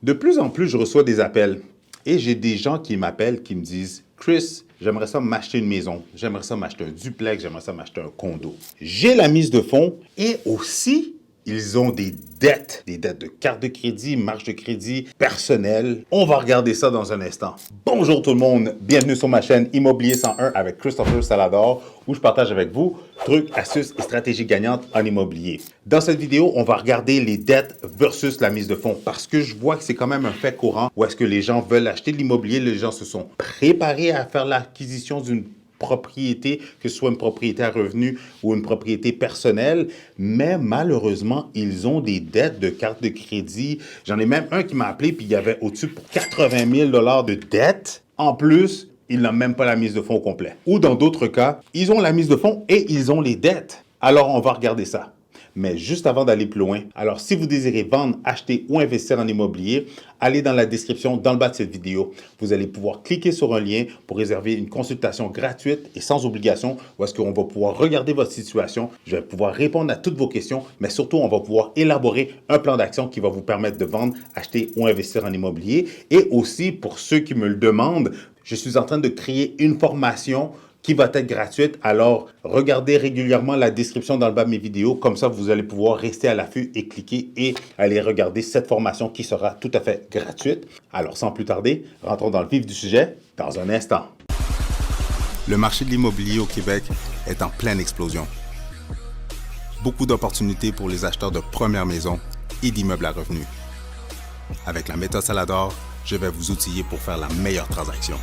De plus en plus, je reçois des appels et j'ai des gens qui m'appellent, qui me disent « Chris, j'aimerais ça m'acheter une maison, j'aimerais ça m'acheter un duplex, j'aimerais ça m'acheter un condo. » J'ai la mise de fonds et aussi, ils ont des dettes de carte de crédit, marge de crédit, personnel. On va regarder ça dans un instant. Bonjour tout le monde, bienvenue sur ma chaîne Immobilier 101 avec Christopher Salador, où je partage avec vous trucs, astuces et stratégies gagnantes en immobilier. Dans cette vidéo, on va regarder les dettes versus la mise de fonds parce que je vois que c'est quand même un fait courant où est-ce que les gens veulent acheter de l'immobilier, les gens se sont préparés à faire l'acquisition d'une propriété, que ce soit une propriété à revenu ou une propriété personnelle, mais malheureusement, ils ont des dettes de carte de crédit. J'en ai même un qui m'a appelé, puis il y avait au-dessus pour 80 000 $ de dettes. En plus, il n'a même pas la mise de fonds au complet. Ou dans d'autres cas, ils ont la mise de fonds et ils ont les dettes. Alors, on va regarder ça. Mais juste avant d'aller plus loin, alors si vous désirez vendre, acheter ou investir en immobilier, allez dans la description dans le bas de cette vidéo. Vous allez pouvoir cliquer sur un lien pour réserver une consultation gratuite et sans obligation où est-ce qu'on va pouvoir regarder votre situation. Je vais pouvoir répondre à toutes vos questions, mais surtout, on va pouvoir élaborer un plan d'action qui va vous permettre de vendre, acheter ou investir en immobilier. Et aussi, pour ceux qui me le demandent, je suis en train de créer une formation qui va être gratuite. Alors, regardez régulièrement la description dans le bas de mes vidéos. Comme ça, vous allez pouvoir rester à l'affût et cliquer et aller regarder cette formation qui sera tout à fait gratuite. Alors, sans plus tarder, rentrons dans le vif du sujet dans un instant. Le marché de l'immobilier au Québec est en pleine explosion. Beaucoup d'opportunités pour les acheteurs de première maison et d'immeubles à revenus. Avec la méthode Salador, je vais vous outiller pour faire la meilleure transaction.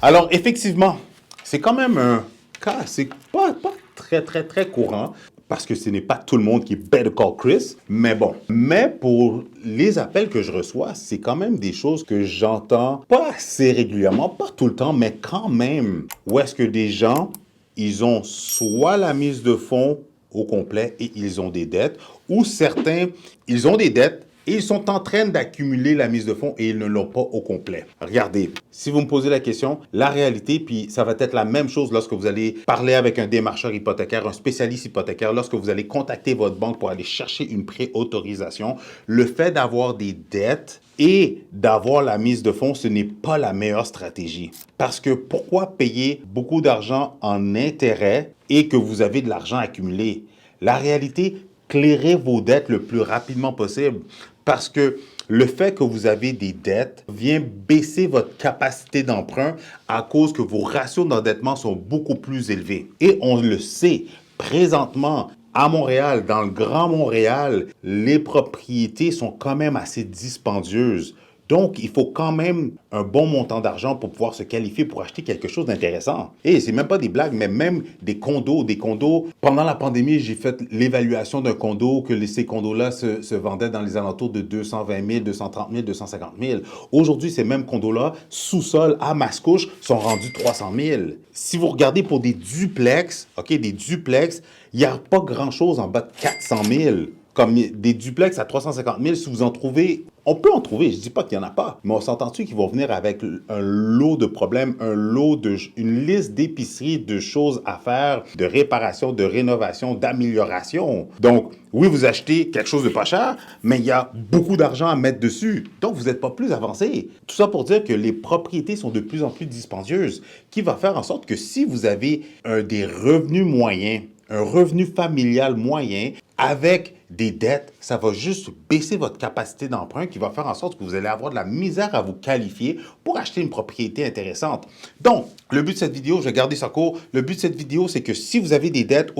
Alors, effectivement, c'est quand même un cas, c'est pas très courant parce que ce n'est pas tout le monde qui est better call Chris, mais bon. Mais pour les appels que je reçois, c'est quand même des choses que j'entends pas assez régulièrement, pas tout le temps, mais quand même. Où est-ce que des gens, ils ont soit la mise de fonds au complet et ils ont des dettes, ou certains, ils ont des dettes et ils sont en train d'accumuler la mise de fonds et ils ne l'ont pas au complet. Regardez, si vous me posez la question, la réalité, puis ça va être la même chose lorsque vous allez parler avec un démarcheur hypothécaire, un spécialiste hypothécaire, lorsque vous allez contacter votre banque pour aller chercher une préautorisation, le fait d'avoir des dettes et d'avoir la mise de fonds, ce n'est pas la meilleure stratégie. Parce que pourquoi payer beaucoup d'argent en intérêt et que vous avez de l'argent accumulé? La réalité, clairez vos dettes le plus rapidement possible parce que le fait que vous avez des dettes vient baisser votre capacité d'emprunt à cause que vos ratios d'endettement sont beaucoup plus élevés. Et on le sait, présentement, à Montréal, dans le Grand Montréal, les propriétés sont quand même assez dispendieuses. Donc, il faut quand même un bon montant d'argent pour pouvoir se qualifier pour acheter quelque chose d'intéressant. Et c'est même pas des blagues, mais même des condos. Des condos, pendant la pandémie, j'ai fait l'évaluation d'un condo, que ces condos-là se vendaient dans les alentours de 220 000, 230 000, 250 000. Aujourd'hui, ces mêmes condos-là, sous-sol, à Mascouche, sont rendus 300 000. Si vous regardez pour des duplex, OK, des duplex, il n'y a pas grand-chose en bas de 400 000. Comme des duplex à 350 000, si vous en trouvez, on peut en trouver, je ne dis pas qu'il n'y en a pas, mais on s'entend-tu qu'ils vont venir avec un lot de problèmes, une liste d'épiceries, de choses à faire, de réparation, de rénovation, d'amélioration. Donc, oui, vous achetez quelque chose de pas cher, mais il y a beaucoup d'argent à mettre dessus. Donc, vous n'êtes pas plus avancé. Tout ça pour dire que les propriétés sont de plus en plus dispendieuses, qui va faire en sorte que si vous avez des revenus moyens, un revenu familial moyen, avec des dettes, ça va juste baisser votre capacité d'emprunt qui va faire en sorte que vous allez avoir de la misère à vous qualifier pour acheter une propriété intéressante. Donc, le but de cette vidéo, je vais garder ça court, le but de cette vidéo, c'est que si vous avez des dettes,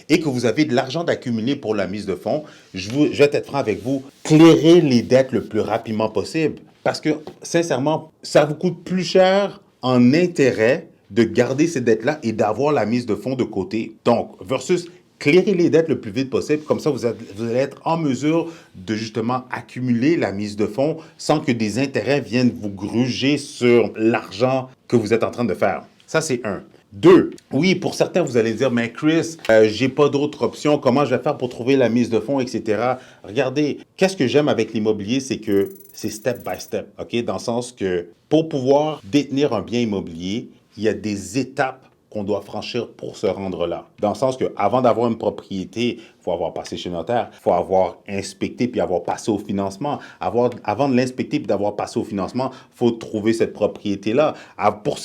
et que vous avez de l'argent d'accumuler pour la mise de fonds, je vais être franc avec vous, clairez les dettes le plus rapidement possible. Parce que, sincèrement, ça vous coûte plus cher en intérêt de garder ces dettes-là et d'avoir la mise de fonds de côté. Donc, versus clairez les dettes le plus vite possible. Comme ça, vous allez être en mesure de justement accumuler la mise de fonds sans que des intérêts viennent vous gruger sur l'argent que vous êtes en train de faire. Ça, c'est un. Deux, oui, pour certains, vous allez dire, mais Chris, j'ai pas d'autre option. Comment je vais faire pour trouver la mise de fonds, etc. Regardez, qu'est-ce que j'aime avec l'immobilier, c'est que c'est step by step, OK? Dans le sens que pour pouvoir détenir un bien immobilier, il y a des étapes qu'on doit franchir pour se rendre là. Dans le sens que avant d'avoir une propriété, il faut avoir passé chez notaire, il faut avoir inspecté puis avoir passé au financement. Avant de l'inspecter puis d'avoir passé au financement, il faut trouver cette propriété-là. Pour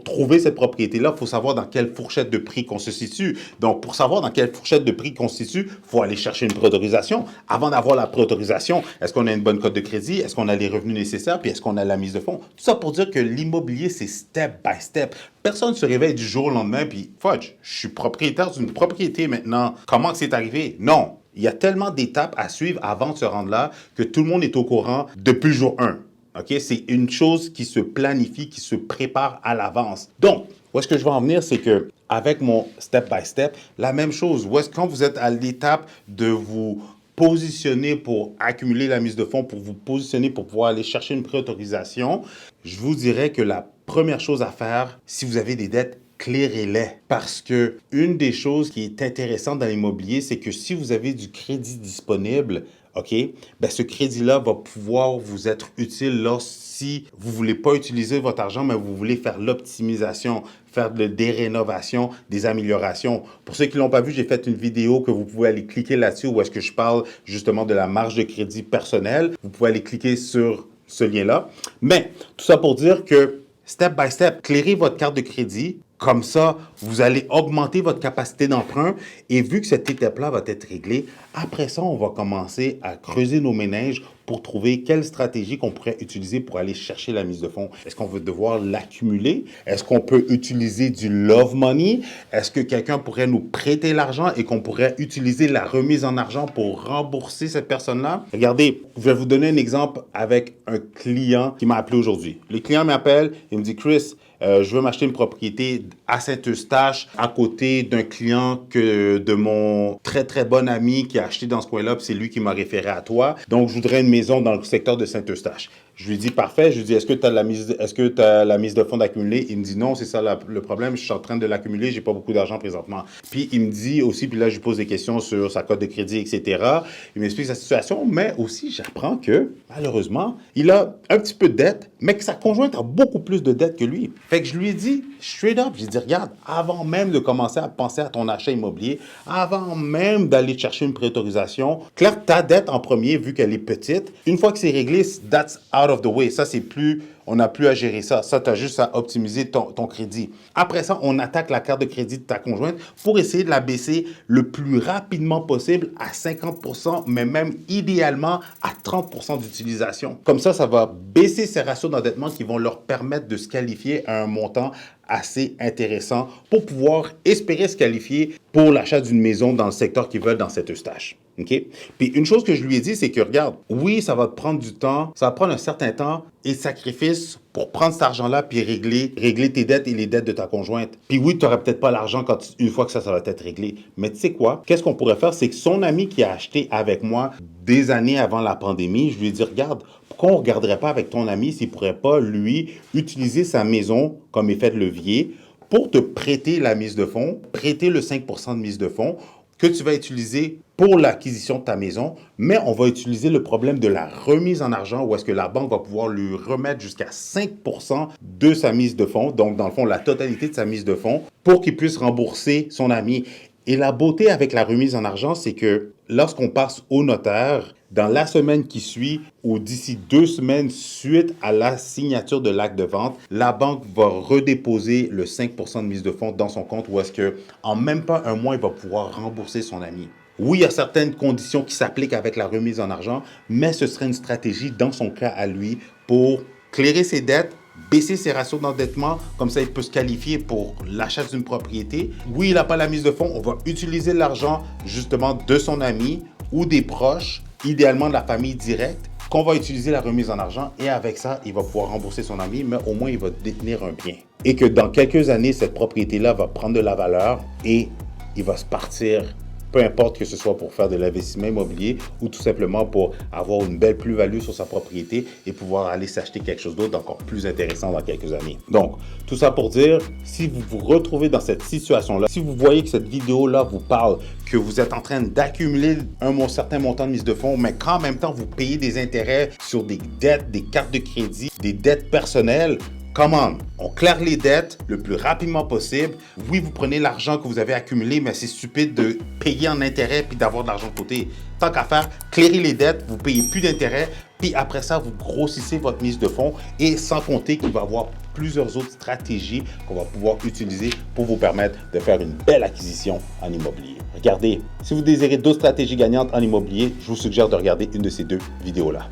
trouver cette propriété-là, il faut savoir dans quelle fourchette de prix qu'on se situe. Donc, pour savoir dans quelle fourchette de prix qu'on se situe, il faut aller chercher une préautorisation. Avant d'avoir la préautorisation, est-ce qu'on a une bonne cote de crédit? Est-ce qu'on a les revenus nécessaires? Puis est-ce qu'on a la mise de fonds? Tout ça pour dire que l'immobilier, c'est step by step. Personne ne se réveille du jour au lendemain puis « Fudge, je suis propriétaire d'une propriété maintenant. Comment c'est arrivé? » Non. Il y a tellement d'étapes à suivre avant de se rendre là que tout le monde est au courant depuis le jour 1. Okay? C'est une chose qui se planifie, qui se prépare à l'avance. Donc, où est-ce que je veux en venir, c'est que avec mon step by step, la même chose. Quand vous êtes à l'étape de vous positionner pour accumuler la mise de fonds, pour vous positionner pour pouvoir aller chercher une préautorisation, je vous dirais que la première chose à faire, si vous avez des dettes, clairez-les. Parce que une des choses qui est intéressante dans l'immobilier, c'est que si vous avez du crédit disponible, OK, ben ce crédit-là va pouvoir vous être utile si vous ne voulez pas utiliser votre argent, mais vous voulez faire l'optimisation, faire des rénovations, des améliorations. Pour ceux qui ne l'ont pas vu, j'ai fait une vidéo que vous pouvez aller cliquer là-dessus où est-ce que je parle justement de la marge de crédit personnelle. Vous pouvez aller cliquer sur ce lien-là. Mais tout ça pour dire que step by step, clairez votre carte de crédit. Comme ça, vous allez augmenter votre capacité d'emprunt et vu que cette étape-là va être réglée, après ça, on va commencer à creuser nos méninges pour trouver quelle stratégie qu'on pourrait utiliser pour aller chercher la mise de fonds. Est-ce qu'on veut devoir l'accumuler? Est-ce qu'on peut utiliser du love money? Est-ce que quelqu'un pourrait nous prêter l'argent et qu'on pourrait utiliser la remise en argent pour rembourser cette personne-là? Regardez, je vais vous donner un exemple avec un client qui m'a appelé aujourd'hui. Le client m'appelle, il me dit « Chris, je veux m'acheter une propriété à Saint-Eustache à côté d'un client de mon très, très bon ami qui a acheté dans ce coin-là, puis c'est lui qui m'a référé à toi. Donc, je voudrais une maison dans le secteur de Saint-Eustache. » Je lui dis, parfait. Je lui dis, est-ce que tu as la mise de fonds d'accumuler? Il me dit, non, c'est ça le problème. Je suis en train de l'accumuler. J'ai pas beaucoup d'argent présentement. Puis, il me dit aussi, puis là, je lui pose des questions sur sa cote de crédit, etc. Il m'explique sa situation, mais aussi, j'apprends que, malheureusement, il a un petit peu de dette, mais que sa conjointe a beaucoup plus de dettes que lui. Fait que je lui ai dit, straight up, j'ai dit, regarde, avant même de commencer à penser à ton achat immobilier, avant même d'aller chercher une préautorisation, claire ta dette en premier, vu qu'elle est petite. Une fois que c'est réglé, that's out of the way. Ça, c'est plus, on n'a plus à gérer ça. Ça, tu as juste à optimiser ton crédit. Après ça, on attaque la carte de crédit de ta conjointe pour essayer de la baisser le plus rapidement possible à 50%, mais même idéalement à 30% d'utilisation. Comme ça va baisser ces ratios d'endettement qui vont leur permettre de se qualifier à un montant assez intéressant pour pouvoir espérer se qualifier pour l'achat d'une maison dans le secteur qu'ils veulent dans Saint-Eustache. OK? Puis une chose que je lui ai dit, c'est que regarde, oui, ça va te prendre du temps, ça va prendre un certain temps et sacrifice pour prendre cet argent-là puis régler tes dettes et les dettes de ta conjointe. Puis oui, tu n'auras peut-être pas l'argent une fois que ça va être réglé. Mais tu sais quoi? Qu'est-ce qu'on pourrait faire? C'est que son ami qui a acheté avec moi des années avant la pandémie, je lui ai dit, regarde, pourquoi on ne regarderait pas avec ton ami s'il ne pourrait pas, lui, utiliser sa maison comme effet de levier pour te prêter la mise de fonds, prêter le 5% de mise de fonds que tu vas utiliser pour l'acquisition de ta maison, mais on va utiliser le problème de la remise en argent où est-ce que la banque va pouvoir lui remettre jusqu'à 5% de sa mise de fonds, donc dans le fond, la totalité de sa mise de fonds, pour qu'il puisse rembourser son ami. Et la beauté avec la remise en argent, c'est que lorsqu'on passe au notaire, dans la semaine qui suit ou d'ici 2 semaines suite à la signature de l'acte de vente, la banque va redéposer le 5% de mise de fonds dans son compte où est-ce qu'en même pas un mois, il va pouvoir rembourser son ami. Oui, il y a certaines conditions qui s'appliquent avec la remise en argent, mais ce serait une stratégie dans son cas à lui pour clairer ses dettes, baisser ses ratios d'endettement, comme ça il peut se qualifier pour l'achat d'une propriété. Oui, il n'a pas la mise de fonds, on va utiliser l'argent justement de son ami ou des proches, idéalement de la famille directe, qu'on va utiliser la remise en argent et avec ça, il va pouvoir rembourser son ami, mais au moins il va détenir un bien. Et que dans quelques années, cette propriété-là va prendre de la valeur et il va se partir, peu importe que ce soit pour faire de l'investissement immobilier ou tout simplement pour avoir une belle plus-value sur sa propriété et pouvoir aller s'acheter quelque chose d'autre d'encore plus intéressant dans quelques années. Donc, tout ça pour dire, si vous vous retrouvez dans cette situation-là, si vous voyez que cette vidéo-là vous parle, que vous êtes en train d'accumuler un certain montant de mise de fonds, mais qu'en même temps, vous payez des intérêts sur des dettes, des cartes de crédit, des dettes personnelles, Comment? On claire les dettes le plus rapidement possible. Oui, vous prenez l'argent que vous avez accumulé, mais c'est stupide de payer en intérêt puis d'avoir de l'argent de côté. Tant qu'à faire, clairez les dettes, vous payez plus d'intérêt, puis après ça, vous grossissez votre mise de fonds et sans compter qu'il va y avoir plusieurs autres stratégies qu'on va pouvoir utiliser pour vous permettre de faire une belle acquisition en immobilier. Regardez, si vous désirez d'autres stratégies gagnantes en immobilier, je vous suggère de regarder une de ces deux vidéos-là.